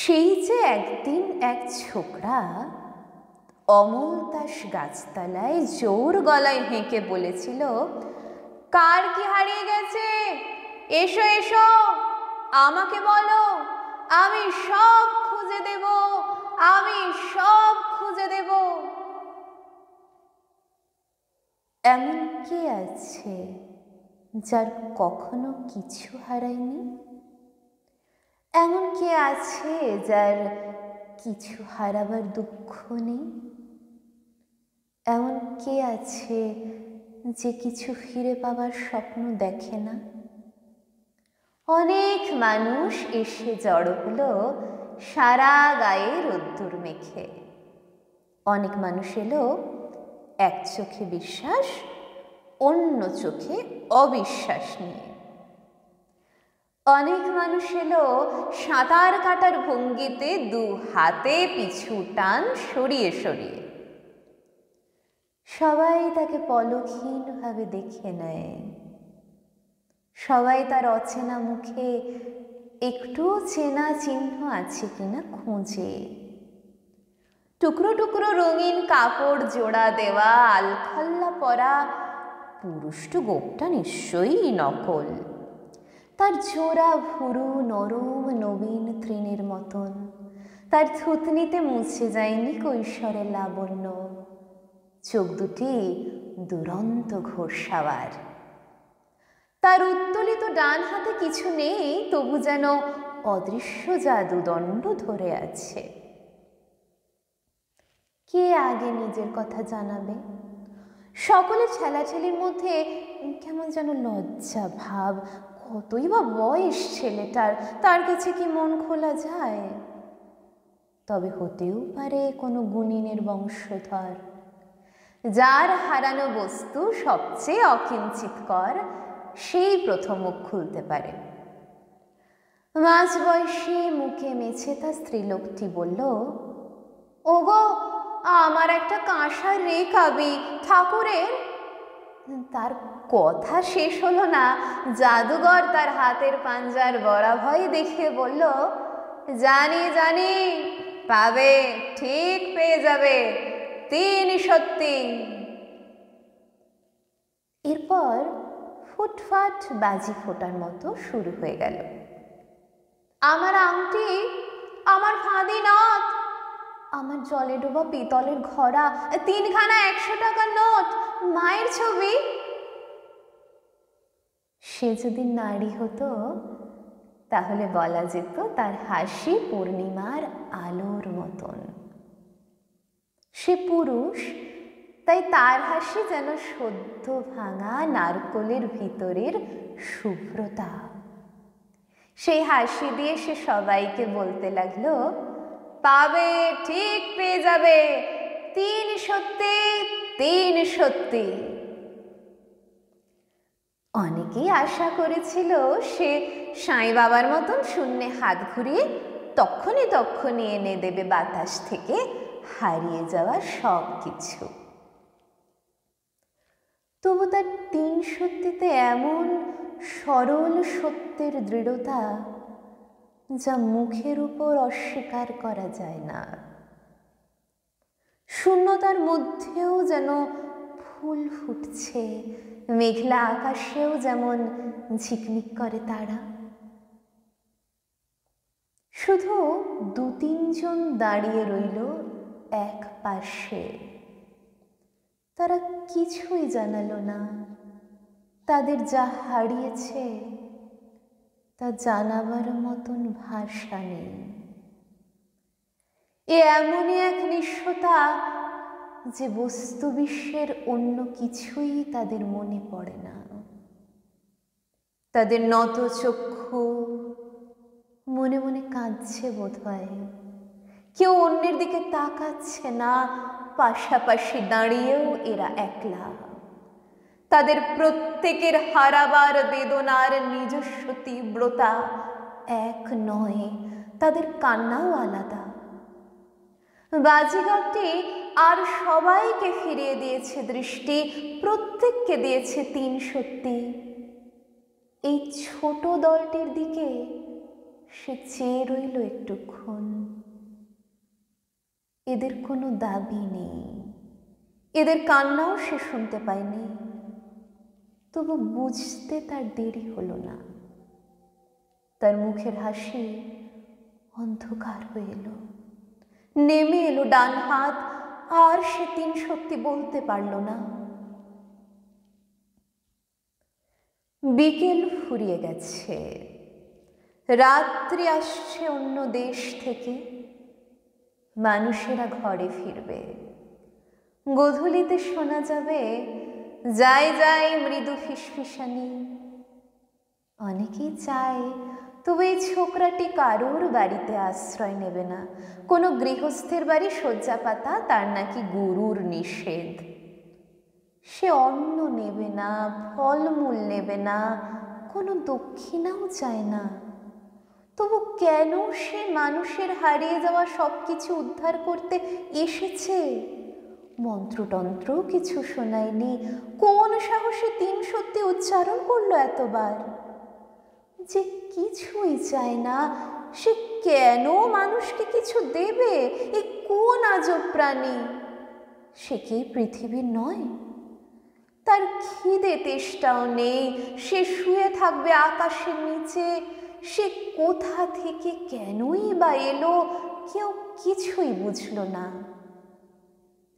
সেই যে একদিন এক ছোকরা অমলতাস গাছতলায় জোর গলায় হেঁকে বলেছিল, কার কি হারিয়ে গেছে, এসো এসো, আমাকে বলো, আমি সব খুঁজে দেব, আমি সব খুঁজে দেব। এমন কে আছে যার কখনো কিছু হারায়নি? এমন কে আছে যার কিছু হারাবার দুঃখ নেই? এমন কে আছে যে কিছু ফিরে পাবার স্বপ্ন দেখে না? অনেক মানুষ এসে জড়ো হলো সারা গায়ে রোদ্দুর মেখে। অনেক মানুষ এলো এক চোখে বিশ্বাস, অন্য চোখে অবিশ্বাস নিয়ে। অনেক মানুষ এলো সাঁতার কাটার ভঙ্গিতে দু হাতে পিছু টান সরিয়ে সরিয়ে। সবাই তাকে পলকহীনভাবে দেখে নেয়, সবাই তার অচেনা মুখে একটুও চেনা চিহ্ন আছে কিনা খোঁজে। টুকরো টুকরো রঙিন কাপড় জোড়া দেওয়া আলখাল্লা পরা পুরুষটু গোপটা নিশ্চয়ই নকল। তার জোড়া ভুরু নরম নবীন তৃণের মতন, তার থুতনিতে মুছে যায়নি কৈশোরের লাবণ্য। চোখ দুটি দুরন্ত ঘোষাবার। তার উত্তোলিত ডান হাতে কিছু নেই, তবু যেন অদৃশ্য জাদুদণ্ড ধরে আছে। কে আগে নিজের কথা জানাবে? সকলের ছেলাছেলির মধ্যে কেমন যেন লজ্জা ভাব। কতই বা বয়স ছেলেটার, তার কাছে কি মন খোলা যায়? তবে হতেও পারে কোনো গুণিনের বংশধর, যার হারানো বস্তু সবচেয়ে অকিঞ্চিতকর, সেই প্রথম মুখ খুলতে পারে। মাঝ বয়সী মুখে মেছে তার স্ত্রীলোকটি বলল, ওগো, আমার একটা কাঁসার রেখাবি ঠাকুরের। তার কথা শেষ হলো না, জাদুঘর তার হাতের পাঞ্জার বরাভয় দেখিয়ে বলল, জানি জানি, পাবে, ঠিক পেয়ে যাবে, 3 সত্যি। এরপর ফুটফাট বাজি ফোটার মতো শুরু হয়ে গেল। আমার আংটি, আমার ফাঁদি নথ, আমার জলে ডোবা পিতলের ঘড়া, 3খানা 100 টাকার নোট, মায়ের ছবি। সে যদি নারী হতো তাহলে বলা যেত তার হাসি পূর্ণিমার আলোর মতন। সে পুরুষ, তাই তার হাসি যেন সদ্য ভাঙা নারকোলের ভিতরের শুভ্রতা। সেই হাসি দিয়ে সে সবাইকে বলতে লাগলো, পাবে, ঠিক পেয়ে যাবে, 3 সত্যি, 3 সত্যি। অনেকেই আশা করেছিল সে সাঁই বাবার মতন শূন্যে হাত ঘুরিয়ে তক্ষণি এনে দেবে বাতাস থেকে হারিয়ে যাওয়া সব কিছু। তবু তার 3 সত্যিতে এমন সরল সত্যের দৃঢ়তা যা মুখের উপর অস্বীকার করা যায় না। শূন্যতার মধ্যেও যেন ফুল ফুটছে, মেঘলা আকাশেও যেমন ঝিকমিক করে তারা। শুধু 2-3 জন দাঁড়িয়ে রইল এক পাশে। তারা কিছুই জানালো না, তাদের যা হারিয়েছে তা জানাবার মতন ভাষা নেই। এমনই এক নিঃস্বতা যে বস্তু বিশ্বের অন্য কিছুই তাদের মনে পড়ে না। তাদের নত চক্ষু মনে মনে কাঁদছে বোধহয়। কেউ অন্যের দিকে তাকাচ্ছে না, পাশাপাশি দাঁড়িয়েও এরা একলা। তাদের প্রত্যেকের হারাবার বেদনার নিজস্ব তীব্রতা এক নয়, তাদের কান্নাও আলাদা। বাজিঘরটি আর সবাইকে ফিরিয়ে দিয়েছে দৃষ্টি, প্রত্যেককে দিয়েছে 3 সত্যি। এই ছোট দলটির দিকে সে চেয়ে রইল একটুক্ষণ। এদের কোনো দাবি নেই, এদের কান্নাও সে শুনতে পায়নি, তবু বুঝতে তার দেরি হলো না। তার মুখের হাসি অন্ধকার হয়ে এলো, নেমে এলো ডান হাত, আর সে তিন সত্যি বলতে পারল না। বিকেল ফুরিয়ে গেছে, রাত্রি আসছে অন্য দেশ থেকে, মানুষেরা ঘরে ফিরবে। গোধূলিতে শোনা যাবে যায় যায় মৃদু ফিসফিসানি। অনেকেই চায়, তবে এই ছোকরাটি কারোর বাড়িতে আশ্রয় নেবে না। কোনো গৃহস্থের বাড়ি শয্যা পাতা তার নাকি গুরুর নিষেধ। সে অন্ন নেবে না, ফলমূল নেবে না, কোনো দক্ষিণাও চায় না। তবু কেন সে মানুষের হারিয়ে যাওয়া সব কিছু উদ্ধার করতে এসেছে? মন্ত্রতন্ত্র কিছু শোনায়নি। কোন সাহসে তিন সত্যি উচ্চারণ করলো এতবার? যে কিছুই চায় না, সে কেন মানুষকে কিছু দেবে? এ কোন আজব প্রাণী? সে কি পৃথিবীর নয়? তার খিদে তেষ্টাও নেই, সে শুয়ে থাকবে আকাশের নিচে। সে কোথা থেকে কেনই বা এলো, কেউ কিছুই বুঝল না।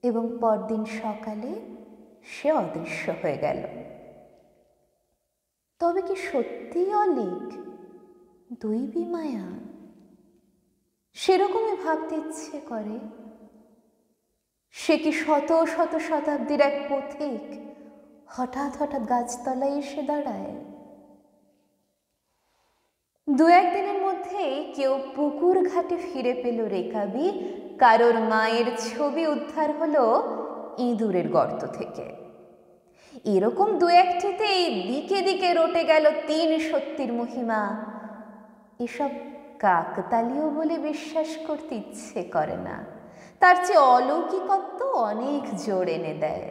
এবং পরদিন সকালে সে অদৃশ্য হয়ে গেল। তবে কি সত্যি অলীক, দৈবী মায়া? সেরকমই ভাবতে ইচ্ছে করে। সে কি শত শত শতাব্দীর এক পথিক হঠাৎ হঠাৎ গাছতলায় এসে দাঁড়ায়? দু একদিনের মধ্যেই কেউ পুকুর ঘাটে ফিরে পেল রেকাবি, কারোর মায়ের ছবি উদ্ধার হলো ইঁদুরের গর্ত থেকে। এরকম দু একটিতেই দিকে দিকে রটে গেল তিন সত্যির মহিমা। এসব কাকতালীয় বলে বিশ্বাস করতে ইচ্ছে করে না, তার চেয়ে অলৌকিকত্ব অনেক জোর এনে দেয়।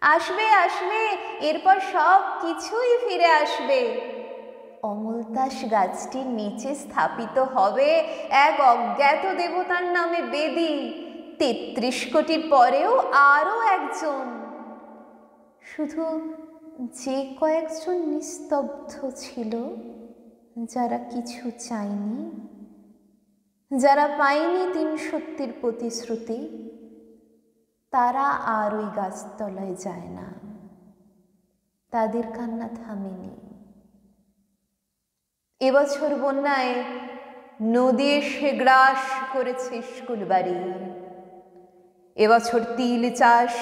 আসবে আসবে, এরপর সব কিছুই ফিরে আসবে। অমলতাস গাছটির নিচে স্থাপিত হবে এক অজ্ঞাত দেবতার নামে বেদী। ৩৩ কোটির পরেও আরও একজন। শুধু যে কয়েকজন নিস্তব্ধ ছিল, যারা কিছু চায়নি, যারা পায়নি তিন সত্যির প্রতিশ্রুতি, তারা আর ওই গাছতলায় যায় না। তাদের কান্না থামেনি। এবছর বন্যায় নদী এসে গ্রাস করেছে স্কুল বাড়ি। এবছর তিল চাষ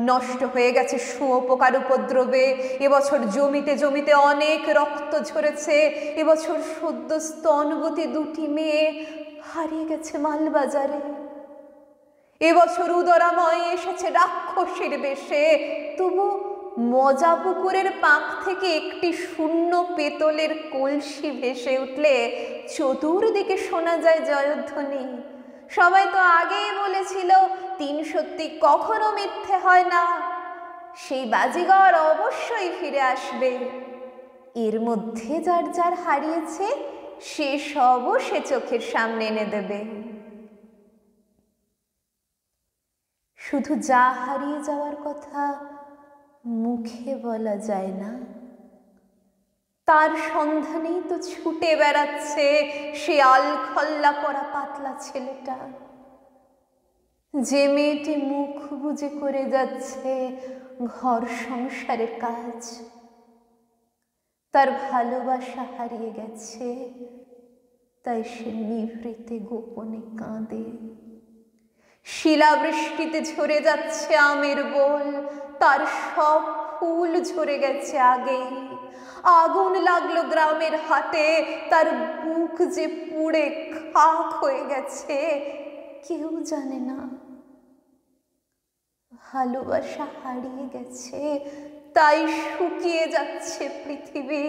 নষ্ট হয়ে গেছে শুঁয়োপোকার উপদ্রবে। এবছর জমিতে জমিতে অনেক রক্ত ঝরেছে। এবছর সদ্য স্তনবতী দুটি মেয়ে হারিয়ে গেছে মালবাজারে। এবছর উদরাময় এসেছে রাক্ষসীর বেশে। তবু মজা পুকুরের পাঁক থেকে একটি শূন্য পেতলের কলসি ভেসে উঠলে চতুর্দিকে শোনা যায় জয়ধ্বনি। সবাই তো আগেই বলেছিল তিন সত্যি কখনো মিথ্যে হয় না। সেই বাজিগর অবশ্যই ফিরে আসবে। এর মধ্যে যার যার হারিয়েছে সে সবও সে চোখের সামনে এনে দেবে। শুধু যা হারিয়ে যাওয়ার কথা মুখে বলা যায় না, তার সন্ধানেই তো ছুটে বেড়াচ্ছে সে আলখল্লা পরা পাতলা ছেলেটা। যে মেয়েটি মুখ বুজে করে যাচ্ছে ঘর সংসারের কাজ, তার ভালোবাসা হারিয়ে গেছে, তাই সে নিভৃতে গোপনে কাঁদে। শিলাবৃষ্টিতে ঝরে যাচ্ছে আমের বোল, তার সব ফুল ঝরে গেছে আগেই। আগুন লাগলো গ্রামের হাটে, তার বুক যে পুড়ে খাক হয়ে গেছে কেউ জানে না। ভালোবাসা হারিয়ে গেছে, তাই শুকিয়ে যাচ্ছে পৃথিবী।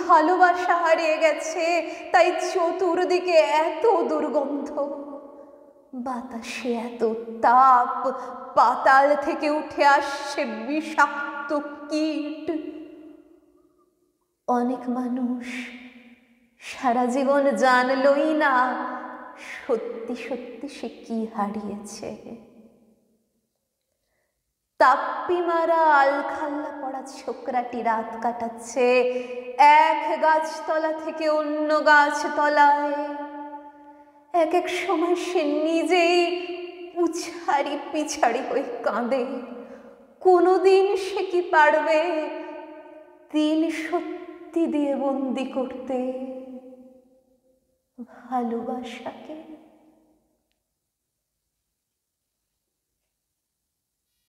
ভালোবাসা হারিয়ে গেছে, তাই চতুর্দিকে এত দুর্গন্ধ, বাতাসে এত তাপ, পাতাল থেকে উঠে আসছে বিষাক্ত কীট। অনেক মানুষ সারা জীবন জানলই না সত্যি সত্যি সে কি হারিয়েছে। তাপ্পি মারা আলখাল্লা পড়া ছোকরাটি রাত কাটাচ্ছে এক গাছতলা থেকে অন্য গাছতলায়। এক এক সময় সে নিজেই উছাড়ি পিছাড়ি হয়ে কাঁদে। কোনোদিন সে কি পারবে দিন সত্যি দিয়ে বন্দি করতে ভালোবাসাকে?